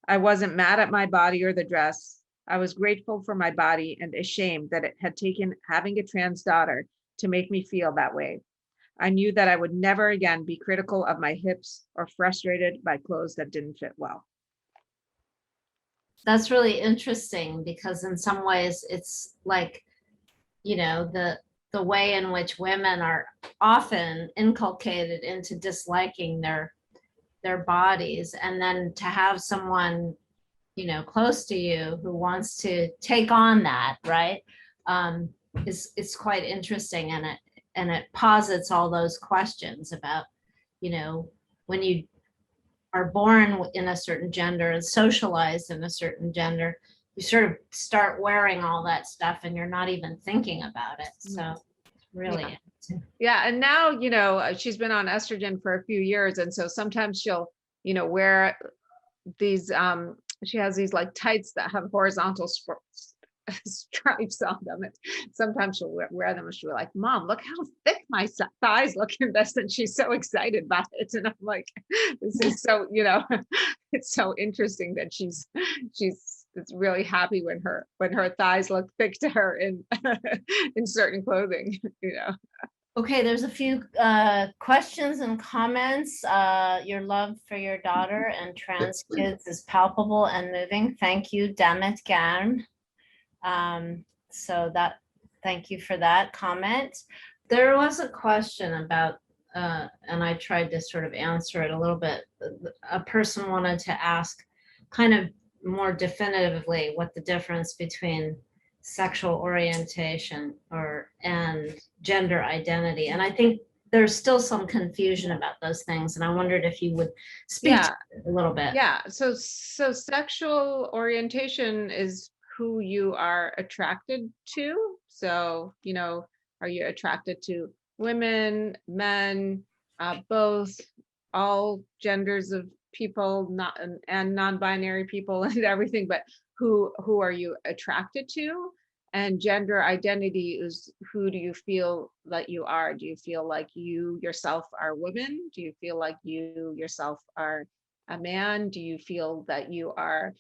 I wasn't mad at my body or the dress. I was grateful for my body and ashamed that it had taken having a trans daughter to make me feel that way. I knew that I would never again be critical of my hips or frustrated by clothes that didn't fit well. That's really interesting because in some ways it's like, the way in which women are often inculcated into disliking their bodies, and then to have someone close to you who wants to take on that, right, is quite interesting, and it posits all those questions about when you are born in a certain gender and socialized in a certain gender, you sort of start wearing all that stuff and you're not even thinking about it. So really. Yeah. And now, she's been on estrogen for a few years. And so sometimes she'll, wear these, she has these like tights that have horizontal stripes on them. And sometimes she'll wear them and she'll be like, "Mom, look how thick my thighs look in this." And she's so excited about it. And I'm like, this is so, it's so interesting that she's really happy when her thighs look thick to her in in certain clothing. Okay, there's a few questions and comments. Your love for your daughter and trans kids is palpable and moving. Thank you, Dammit Garn. Thank you for that comment. There was a question about, and I tried to sort of answer it a little bit. A person wanted to ask kind of more definitively what the difference between sexual orientation and gender identity. And I think there's still some confusion about those things. And I wondered if you would speak to it a little bit. Yeah. So sexual orientation is who you are attracted to. So, are you attracted to women, men, both, all genders of people, and non-binary people and everything, but who are you attracted to? And gender identity is who do you feel that you are? Do you feel like you yourself are women? Do you feel like you yourself are a man? Do you feel that you are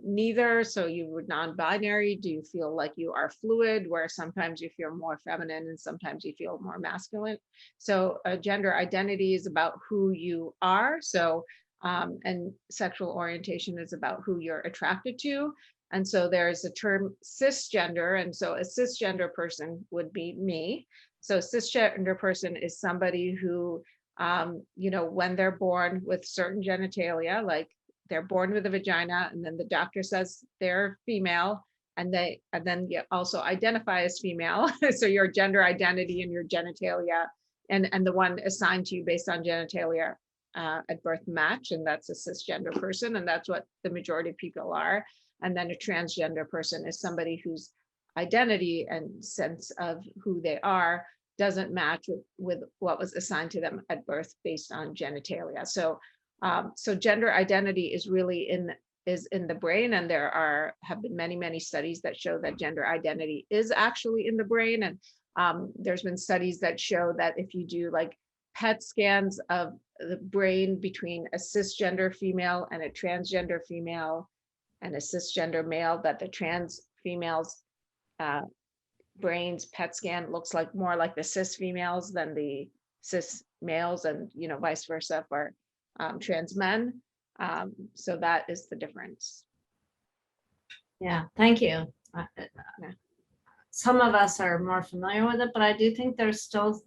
neither? So you were non-binary. Do you feel like you are fluid, where sometimes you feel more feminine and sometimes you feel more masculine? So gender identity is about who you are. So and sexual orientation is about who you're attracted to. And so there's a term cisgender. And so a cisgender person would be me. So a cisgender person is somebody who, when they're born with certain genitalia, like they're born with a vagina, and then the doctor says they're female, and then you also identify as female. So your gender identity and your genitalia, and the one assigned to you based on genitalia at birth match, and that's a cisgender person, and that's what the majority of people are. And then a transgender person is somebody whose identity and sense of who they are doesn't match with what was assigned to them at birth based on genitalia. So gender identity is really in the brain, and there have been many studies that show that gender identity is actually in the brain. And there's been studies that show that if you do like PET scans of the brain between a cisgender female and a transgender female and a cisgender male, that the trans females' brains PET scan looks like more like the cis females than the cis males, and vice versa for trans men. So that is the difference. Yeah, thank you. Yeah. Some of us are more familiar with it, but I do think there's still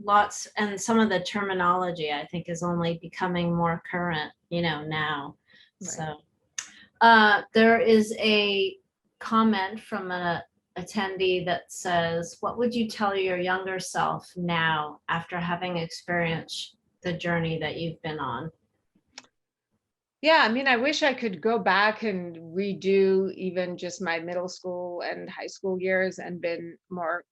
lots, and some of the terminology I think is only becoming more current, now. Right. So there is a comment from an attendee that says, what would you tell your younger self now after having experienced the journey that you've been on? Yeah, I mean, I wish I could go back and redo even just my middle school and high school years and been more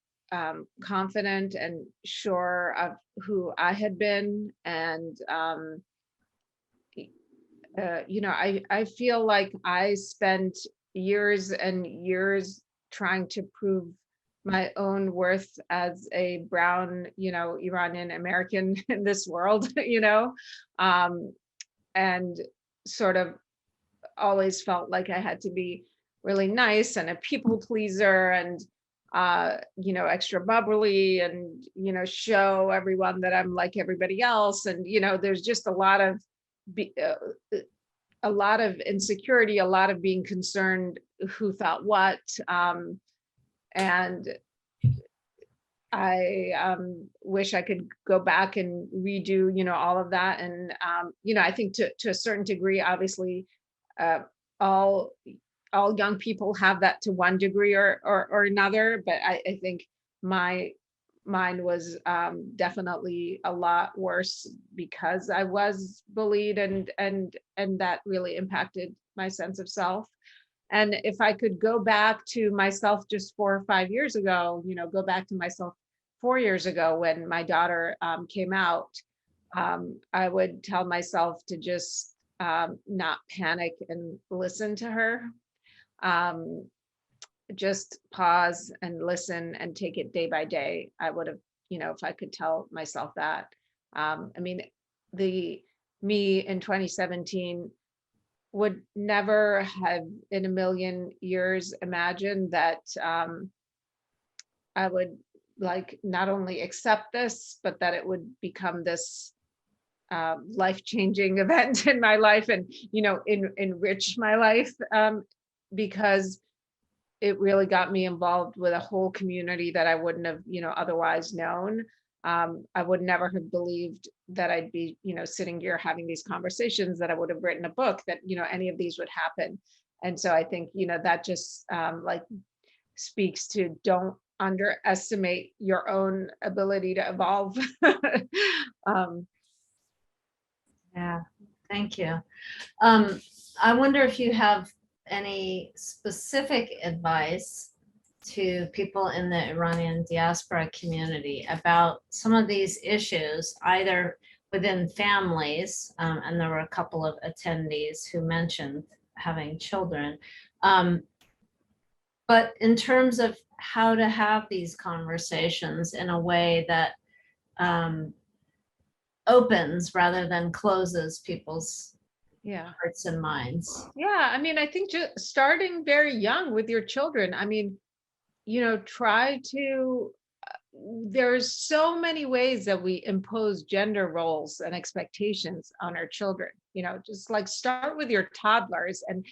confident and sure of who I had been. And, I feel like I spent years and years trying to prove my own worth as a brown, Iranian American in this world, and sort of always felt like I had to be really nice and a people pleaser and extra bubbly and show everyone that I'm like everybody else. And there's just a lot of insecurity, a lot of being concerned who thought what. And I wish I could go back and redo, all of that. And, I think to a certain degree, obviously, all young people have that to one degree or another. But I think mine was definitely a lot worse because I was bullied, and that really impacted my sense of self. And if I could go back to myself just 4 or 5 years ago, go back to myself 4 years ago when my daughter came out, I would tell myself to just not panic and listen to her. Just pause and listen and take it day by day. I would have, if I could tell myself that. I mean, the me in 2017 would never have in a million years imagined that I would like not only accept this, but that it would become this life-changing event in my life and, enrich my life, because it really got me involved with a whole community that I wouldn't have, otherwise known. I would never have believed that I'd be, sitting here having these conversations, that I would have written a book, that, any of these would happen. And so I think, that just speaks to don't underestimate your own ability to evolve. Yeah, thank you. I wonder if you have any specific advice to people in the Iranian diaspora community about some of these issues, either within families, and there were a couple of attendees who mentioned having children, but in terms of how to have these conversations in a way that opens rather than closes people's hearts and minds. Yeah, I mean, I think just starting very young with your children. I mean, try to, there's so many ways that we impose gender roles and expectations on our children, just like start with your toddlers and,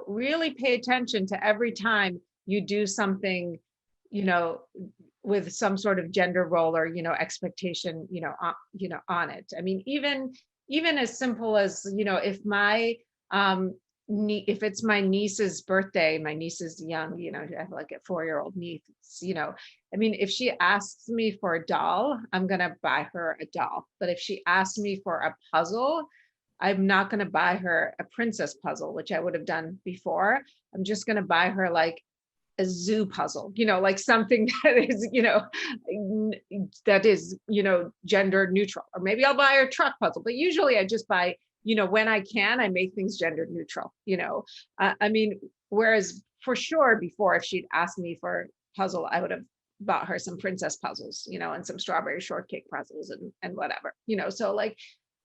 really pay attention to every time you do something, with some sort of gender role or, expectation, on it. I mean, even as simple as, if my, if it's my niece's birthday, my niece is young, I have like a 4-year-old niece, I mean, if she asks me for a doll, I'm going to buy her a doll. But if she asks me for a puzzle, I'm not going to buy her a princess puzzle, which I would have done before. I'm just going to buy her like a zoo puzzle, like something that is, gender neutral. Or maybe I'll buy her a truck puzzle, but usually I just buy, when I can, I make things gender neutral, I mean, whereas for sure before, if she'd asked me for a puzzle, I would have bought her some princess puzzles, and some strawberry shortcake puzzles and whatever, so like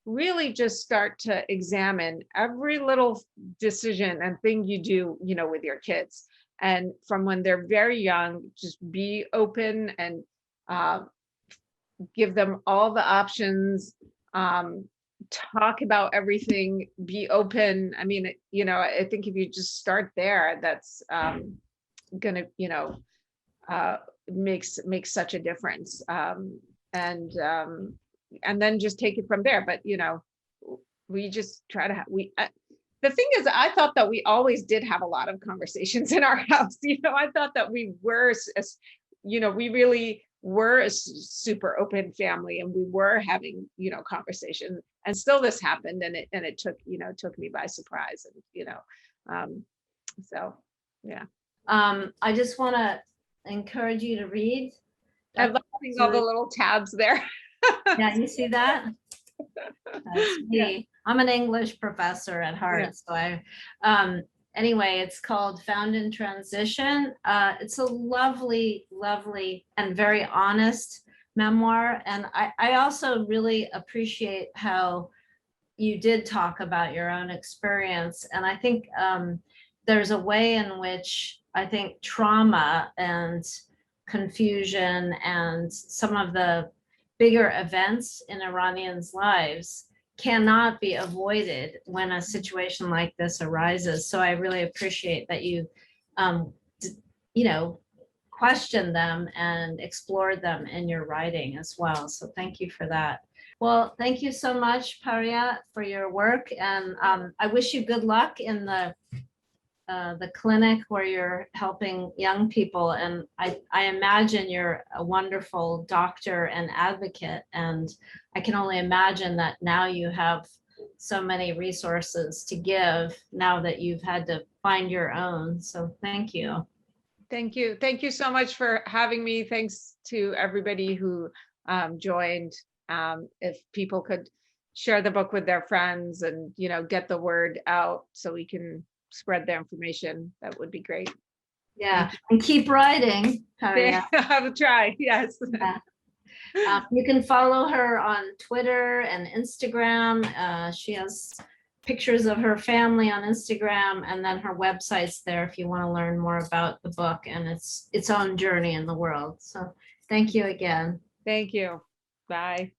really just start to examine every little decision and thing you do, with your kids. And from when they're very young, just be open and uh, give them all the options, talk about everything, be open. I mean, I think if you just start there, that's gonna, makes such a difference. And then just take it from there. But we just try to the thing is, I thought that we always did have a lot of conversations in our house. I thought that we were, we really were a super open family, and we were having, conversation. And still this happened, and it took me by surprise. And, so, yeah. I just want to encourage you to read. I love seeing all the little tabs there. Yeah, you see that? That's me. Yeah. I'm an English professor at heart. Yeah. So anyway, it's called Found in Transition. It's a lovely, lovely and very honest memoir. And I also really appreciate how you did talk about your own experience. And I think there's a way in which I think trauma and confusion and some of the bigger events in Iranians' lives cannot be avoided when a situation like this arises. So I really appreciate that you, questioned them and explored them in your writing as well. So thank you for that. Well, thank you so much, Paria, for your work. And I wish you good luck in the clinic where you're helping young people. And I imagine you're a wonderful doctor and advocate. And I can only imagine that now you have so many resources to give now that you've had to find your own. So thank you. Thank you. Thank you so much for having me. Thanks to everybody who joined. If people could share the book with their friends and, get the word out so we can spread the information, that would be great. Yeah, and keep writing, Paria. I will try. Yes. Yeah. You can follow her on Twitter and Instagram. She has pictures of her family on Instagram, and then her website's there if you want to learn more about the book and its own journey in the world. So thank you again. Thank you. Bye.